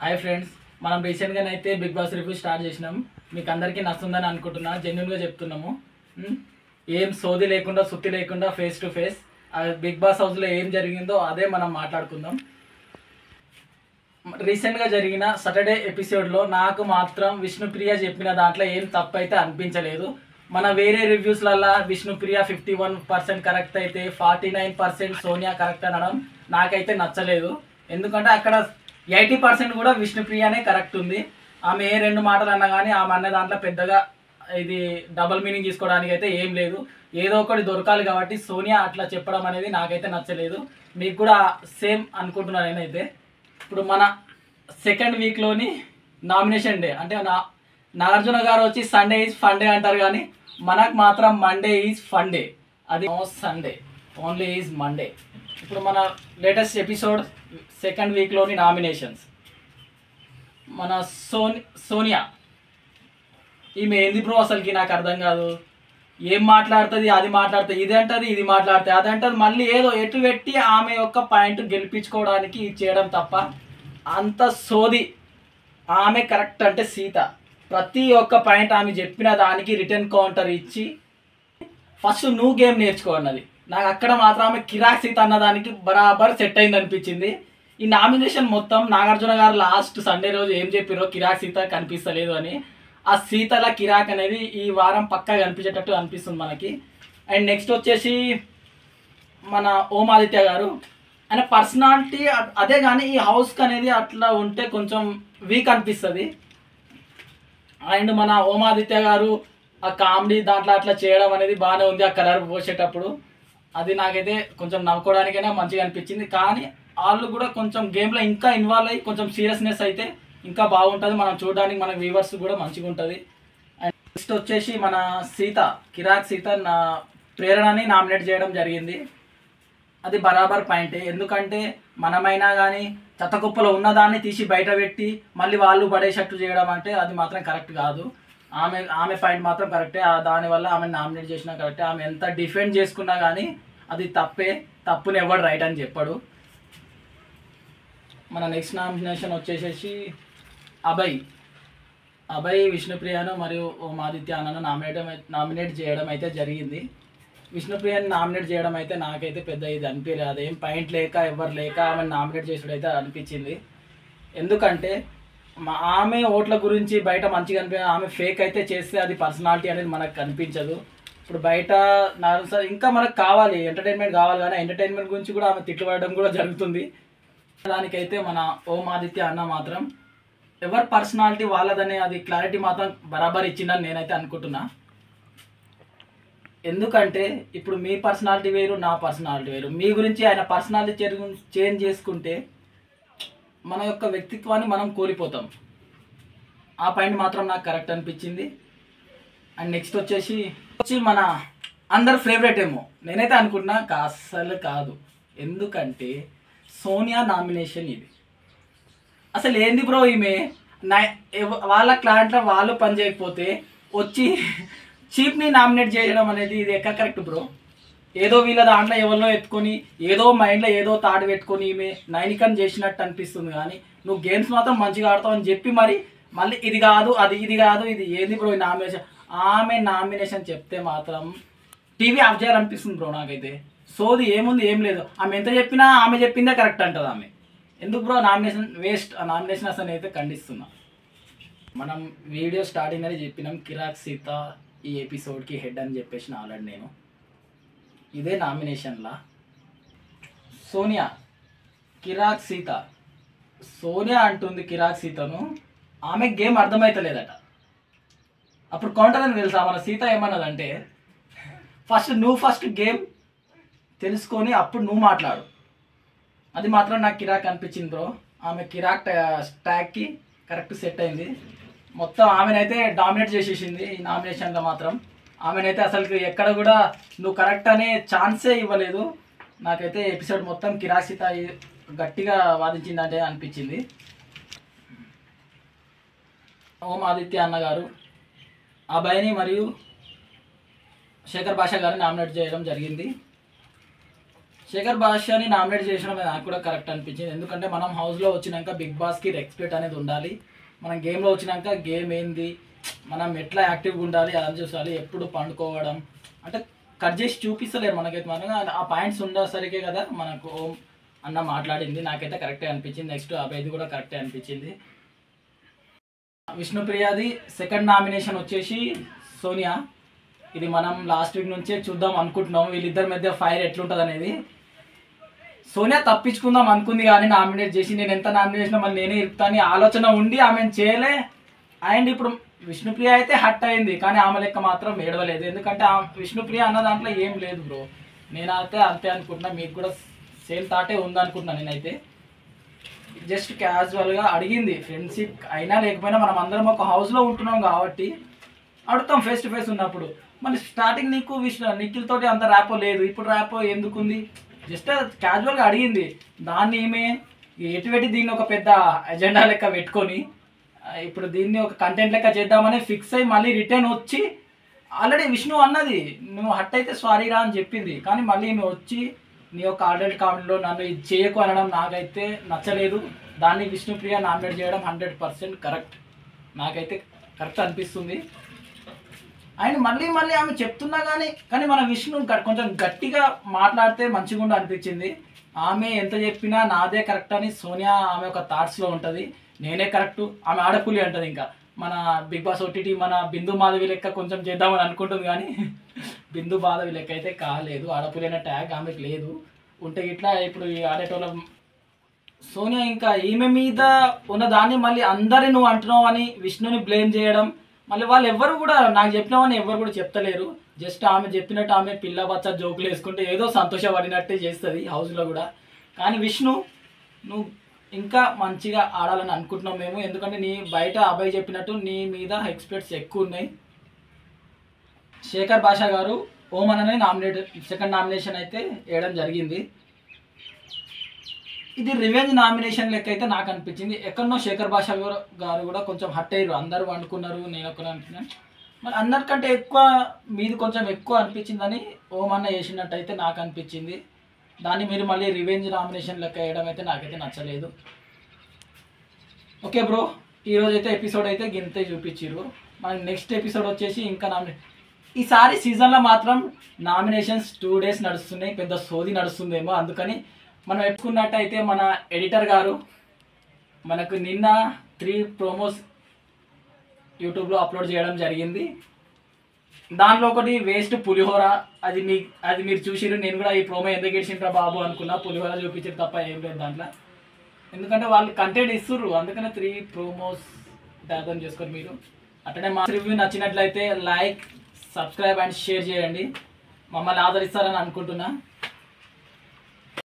Hi friends, మనం రీసెంట్గానైతే big boss review start చేసినాం. మీకు అందరికీ నచ్చుందని అనుకుంటున్నా. జెన్యున్గా చెప్తున్నాము. ఏం సోది లేకుండా సుత్తి లేకుండా face to face Bigg Boss హౌస్లో ఏం జరిగిందో అదే మనం మాట్లాడుకుందాం. రీసెంట్గా జరిగిన సాటర్డే ఎపిసోడ్లో నాకు మాత్రం విష్ణుప్రియ చెప్పిన దాంట్లో ఏం తప్పు అయితే అనిపించలేదు. మన వేరే రివ్యూస్లల్లో విష్ణుప్రియ 51% కరెక్ట్ అయితే 49% సోనియా కరెక్ట్ అనడం నాకైతే నచ్చలేదు. ఎందుకంటే అక్కడ 80% కూడా విష్ణుప్రియనే కరెక్ట్ ఉంది. ఆమె ఏ రెండు మాటలు అన్నా కానీ ఆమె అన్న దాంట్లో పెద్దగా ఇది డబుల్ మీనింగ్ తీసుకోవడానికి అయితే ఏం లేదు. ఏదో ఒకటి దొరకాలి కాబట్టి సోనియా అట్లా చెప్పడం అనేది నాకైతే నచ్చలేదు. మీకు కూడా సేమ్ అనుకుంటున్నాను నేనైతే. ఇప్పుడు మన సెకండ్ వీక్లోని నామినేషన్ డే అంటే నాగార్జున గారు వచ్చి సండే ఈజ్ ఫన్ డే అంటారు, కానీ మనకు మాత్రం మండే ఈజ్ ఫన్ డే. అది no Sunday, only is Monday. ఇప్పుడు మన లేటెస్ట్ ఎపిసోడ్ సెకండ్ వీక్లోని నామినేషన్స్. మన సోనియా ఈమె ఏంది బ్రో అసలుకి నాకు అర్థం కాదు. ఏం మాట్లాడుతుంది, అది మాట్లాడుతుంది, ఇది అంటుంది, ఇది మాట్లాడుతుంది, అది అంటుంది, మళ్ళీ ఏదో ఎటు పెట్టి ఆమె యొక్క పాయింట్ గెలిపించుకోవడానికి చేయడం తప్ప అంత సోది. ఆమె కరెక్ట్ అంటే సీత ప్రతి ఒక్క పాయింట్ ఆమె చెప్పిన దానికి రిటర్న్ కౌంటర్ ఇచ్చి ఫస్ట్ నువ్వు గేమ్ నేర్చుకో అన్నది. నాకు అక్కడ మాత్రం ఆమె కిరాక్ సీత అన్నదానికి బరాబర్ సెట్ అయింది అనిపించింది. ఈ నామినేషన్ మొత్తం నాగార్జున గారు లాస్ట్ సండే రోజు ఏం చెప్పారో కిరాక్ సీత కనిపిస్తలేదు అని, ఆ సీతల కిరాక్ అనేది ఈ వారం పక్కా కనిపించేటట్టు అనిపిస్తుంది మనకి. అండ్ నెక్స్ట్ వచ్చేసి మన ఓం ఆదిత్య గారు, ఆయన పర్సనాలిటీ అదే, కానీ ఈ హౌస్కి అనేది అట్లా ఉంటే కొంచెం వీక్ అనిపిస్తుంది. అండ్ మన ఓం ఆదిత్య గారు ఆ కామెడీ దాంట్లో అట్లా చేయడం అనేది బాగానే ఉంది. ఆ కలర్ పోసేటప్పుడు అది నాకైతే కొంచెం నవ్వుకోవడానికైనా మంచిగా అనిపించింది. కానీ వాళ్ళు కూడా కొంచెం గేమ్లో ఇంకా ఇన్వాల్వ్ అయ్యి కొంచెం సీరియస్నెస్ అయితే ఇంకా బాగుంటుంది, మనం చూడడానికి మన వ్యూవర్స్ కూడా మంచిగా ఉంటుంది. అండ్ నెక్స్ట్ వచ్చేసి మన సీత, కిరాక్ సీత ప్రేరణని నామినేట్ చేయడం జరిగింది. అది బరాబర్ పాయింటే. ఎందుకంటే మనమైనా కానీ చెత్తకుప్పలో ఉన్నదాన్ని తీసి బయట పెట్టి మళ్ళీ వాళ్ళు పడేటట్టు చేయడం అంటే అది మాత్రం కరెక్ట్ కాదు. ఆమె పాయింట్ మాత్రం కరెక్టే. దానివల్ల ఆమెను నామినేట్ చేసినా కరెక్టే. ఆమె ఎంత డిఫెండ్ చేసుకున్నా కానీ అది తప్పే. తప్పుని ఎవడు రైట్ అని చెప్పాడు. మన నెక్స్ట్ నామినేషన్ వచ్చేసేసి అభయ్ విష్ణుప్రియను మరియు ఓం ఆదిత్య అన్నను నామినేట్ చేయడం అయితే జరిగింది. విష్ణుప్రియని నామినేట్ చేయడం అయితే నాకైతే పెద్ద ఇది అనిపించలేదు. అదేం పాయింట్ లేక ఎవరు లేక ఆమెను నామినేట్ చేసుడైతే అనిపించింది. ఎందుకంటే ఆమె ఓట్ల గురించి బయట మంచిగా ఆమె ఫేక్ అయితే చేస్తే అది పర్సనాలిటీ అనేది మనకు కనిపించదు. ఇప్పుడు బయట ఇంకా మనకు కావాలి, ఎంటర్టైన్మెంట్ కావాలి, కానీ ఎంటర్టైన్మెంట్ గురించి కూడా ఆమె తిట్టుబడడం కూడా జరుగుతుంది. దానికైతే మన ఓం ఆదిత్య అన్న మాత్రం ఎవరి పర్సనాలిటీ వాళ్ళదనే అది క్లారిటీ మాత్రం బరాబర్ ఇచ్చిందని నేనైతే అనుకుంటున్నా. ఎందుకంటే ఇప్పుడు మీ పర్సనాలిటీ వేరు, నా పర్సనాలిటీ వేరు. మీ గురించి ఆయన పర్సనాలిటీ చేంజ్ చేసుకుంటే మన యొక్క వ్యక్తిత్వాన్ని మనం కోల్పోతాం. ఆ పాయింట్ మాత్రం నాకు కరెక్ట్ అనిపించింది. అండ్ నెక్స్ట్ వచ్చేసి మన అందరు ఫేవరెట్ ఏమో నేనైతే అనుకుంటున్నా, అస్సలు కాదు. ఎందుకంటే సోనియా నామినేషన్ ఇది అసలు ఏంది బ్రో? ఈమె వాళ్ళ క్లాంట్లో వాళ్ళు పని చేయకపోతే వచ్చి చీఫ్ని నామినేట్ చేయడం అనేది ఇది ఎక్కడ కరెక్ట్ బ్రో? ఏదో వీళ్ళ దాంట్లో ఎవరినో ఎత్తుకొని ఏదో మైండ్లో ఏదో తాడు పెట్టుకొని ఈమె నైనికన్ చేసినట్టు అనిపిస్తుంది. కానీ నువ్వు గేమ్స్ మాత్రం మంచిగా ఆడతావు అని చెప్పి మళ్ళీ ఇది కాదు, ఇది కాదు, ఇది ఏంది బ్రో ఈ నామినేషన్? ఆమె నామినేషన్ చెప్తే మాత్రం టీవీ ఆఫ్ చేయాలనిపిస్తుంది బ్రో నాకైతే. సోది ఏముంది, ఏం లేదు. ఆమె ఎంత చెప్పినా ఆమె చెప్పిందే కరెక్ట్ అంటుంది ఆమె. ఎందుకు బ్రో నామినేషన్ వేస్ట్? ఆ నామినేషన్ అసలు అయితే ఖండిస్తున్నా. మనం వీడియో స్టార్టింగ్ అని చెప్పినాం కిరాక్ సీత ఈ ఎపిసోడ్కి హెడ్ అని చెప్పేసిన ఆల్రెడీ నేను. ఇదే నామినేషన్లా సోనియా కిరాక్ సీత, సోనియా అంటుంది కిరాక్ సీతను, ఆమె గేమ్ అర్థమవుతలేదట. అప్పుడు కౌంటర్ అని తెలుసా మన సీత ఏమన్నదంటే, ఫస్ట్ గేమ్ తెలుసుకొని అప్పుడు నువ్వు మాట్లాడు. అది మాత్రం నాకు కిరాక్ అనిపించింది బ్రో. ఆమె కిరాక్ ట్యాగ్కి కరెక్ట్ సెట్ అయింది. మొత్తం ఆమెనైతే డామినేట్ చేసేసింది ఈ నామినేషన్లో మాత్రం. ఆమెనైతే అసలు ఎక్కడ కూడా నువ్వు కరెక్ట్ అనే ఛాన్సే ఇవ్వలేదు. నాకైతే ఎపిసోడ్ మొత్తం కిరాక్ సీత గట్టిగా వాదించిందంటే అనిపించింది. ఓం ఆదిత్య అన్నగారు అభయ్ని మరియు శేఖర్ భాష గారిని నామినేట్ చేయడం జరిగింది. శేఖర్ భాషని నామినేట్ చేసడం నాకు కూడా కరెక్ట్ అనిపించింది. ఎందుకంటే మనం హౌస్లో వచ్చినాక బిగ్ బాస్కి రెస్పెక్ట్ అనేది ఉండాలి. మనం గేమ్లో వచ్చినాక గేమ్ ఏంది, మనం ఎట్లా యాక్టివ్గా ఉండాలి అని చూసాలి. ఎప్పుడు పండుకోవడం అంటే కట్ చేసి చూపిస్తలేరు మనకైతే. మనగా ఆ పాయింట్స్ ఉండేసరికే కదా మనకు ఓం అన్న మాట్లాడింది. నాకైతే కరెక్టే అనిపించింది. నెక్స్ట్ అభయ్ది కూడా కరెక్టే అనిపించింది. విష్ణుప్రియది సెకండ్ నామినేషన్ వచ్చేసి సోనియా. ఇది మనం లాస్ట్ వీక్ నుంచే చూద్దాం అనుకుంటున్నాం వీళ్ళిద్దరి మధ్య ఫైర్ ఎట్లుంటుంది అనేది. సోనియా తప్పించుకుందాం అనుకుంది కానీ నామినేట్ చేసి నేను ఎంత నామినేట్ చేసినా మళ్ళీ నేనే ఇరుపుతాను ఆలోచన ఉండి ఆమెను చేయలే. అండ్ ఇప్పుడు విష్ణుప్రియ అయితే హట్ అయింది కానీ ఆమె లెక్క మాత్రం ఏడవలేదు. ఎందుకంటే విష్ణుప్రియ అన్న దాంట్లో ఏం లేదు బ్రో. నేనైతే అంతే అనుకుంటున్నా, మీకు కూడా సేమ్ థాటే ఉందనుకుంటున్నా. నేనైతే జస్ట్ క్యాజువల్గా అడిగింది. ఫ్రెండ్షిప్ అయినా లేకపోయినా మనం అందరం ఒక హౌస్లో ఉంటున్నాం కాబట్టి అడుగుతాం ఫేస్ టు ఫేస్ ఉన్నప్పుడు. మళ్ళీ స్టార్టింగ్ నీకు నిఖిల్ తోటి అంత ర్యాపో లేదు, ఇప్పుడు ర్యాపో ఎందుకుంది? జస్ట్ క్యాజువల్గా అడిగింది. దాన్ని ఏమే ఎటువంటి దీన్ని ఒక పెద్ద ఎజెండా లెక్క పెట్టుకొని ఇప్పుడు దీన్ని ఒక కంటెంట్ లెక్క చేద్దామని ఫిక్స్ అయ్యి మళ్ళీ రిటర్న్ వచ్చి ఆల్రెడీ విష్ణు అన్నది నువ్వు హట్ అయితే సారీ రా అని చెప్పింది. కానీ మళ్ళీ నువ్వు వచ్చి నీ యొక్క ఆల్రెడీ కామెంట్లో నన్ను ఇది చేయకు అనడం నాకైతే నచ్చలేదు. దాన్ని విష్ణుప్రియ నామినేట్ చేయడం 100% కరెక్ట్, నాకైతే కరెక్ట్ అనిపిస్తుంది. అండ్ మళ్ళీ ఆమె చెప్తున్నా కానీ మన విష్ణు కొంచెం గట్టిగా మాట్లాడితే మంచిగా అనిపించింది. ఆమె ఎంత చెప్పినా నాదే కరెక్ట్ అని సోనియా ఆమె ఒక థాట్స్లో ఉంటుంది. నేనే కరెక్ట్, ఆమె ఆడపులి అంటుంది. ఇంకా మన బిగ్ బాస్ ఓటీటీ మన బిందు మాధవి లెక్క కొంచెం చేద్దామని అనుకుంటుంది కానీ బిందు మాధవి లెక్క అయితే కాలేదు. ఆడపులి అనే ట్యాగ్ ఆమెకు లేదు. ఉంటే ఇట్లా ఇప్పుడు ఈ ఆడేటోళ్ళ సోనియా ఇంకా ఈమె మీద ఉన్న దాన్ని మళ్ళీ అందరి నువ్వు అంటున్నావు అని విష్ణుని బ్లేమ్ చేయడం. మళ్ళీ వాళ్ళు ఎవ్వరు కూడా నాకు చెప్పినామని ఎవరు కూడా చెప్తలేరు. జస్ట్ ఆమె చెప్పినట్టు ఆమె పిల్ల బచ్చ జోకులు వేసుకుంటే ఏదో సంతోషపడినట్టే చేస్తుంది హౌస్లో కూడా. కానీ విష్ణు నువ్వు ఇంకా మంచిగా ఆడాలని అనుకుంటున్నాం మేము. ఎందుకంటే నీ బయట అబ్బాయి చెప్పినట్టు నీ మీద ఎక్స్పెక్ట్స్ ఎక్కువ ఉన్నాయి. శేఖర్ భాష గారు ఓం అనే సెకండ్ నామినేషన్ అయితే వేయడం జరిగింది. ఇది రివెంజ్ నామినేషన్ లెక్క అయితే నాకు అనిపించింది. ఎక్కడనో శేఖర్ భాష గారు కూడా కొంచెం హట్ అయ్యారు. అందరూ అనుకున్నారు, నేను ఒక్కనే అనుకున్నాను. మరి అందరికంటే ఎక్కువ మీది కొంచెం ఎక్కువ అనిపించిందని ఓం అన్న వేసినట్టు అయితే నాకు అనిపించింది. దాన్ని మీరు మళ్ళీ రివెంజ్ నామినేషన్ లెక్క వేయడం అయితే నాకైతే నచ్చలేదు. ఓకే బ్రో, ఈరోజు అయితే ఎపిసోడ్ అయితే గింతే చూపించారు. మనకి నెక్స్ట్ ఎపిసోడ్ వచ్చేసి ఇంకా ఈసారి సీజన్లో మాత్రం నామినేషన్స్ 2 days నడుస్తున్నాయి. పెద్ద సోది నడుస్తుందేమో. అందుకని మనం ఎప్పుకున్నట్టయితే మన ఎడిటర్ గారు మనకు నిన్న 3 promos యూట్యూబ్లో అప్లోడ్ చేయడం జరిగింది. దాంట్లో ఒకటి వేస్ట్ పులిహోర. అది మీరు చూసిరు. నేను కూడా ఈ ప్రోమో ఎందుకు ఇచ్చిండ్రా బాబు అనుకున్నా. పులిహోర చూపించారు తప్ప ఏం లేదు దాంట్లో. ఎందుకంటే వాళ్ళు కంటెంట్ ఇస్తుర్రు. అందుకనే 3 promos అర్థం చేసుకొని మీరు అట్లనే మా రివ్యూ నచ్చినట్లయితే లైక్, సబ్స్క్రైబ్ అండ్ షేర్ చేయండి. మమ్మల్ని ఆదరిస్తారని అనుకుంటున్నా.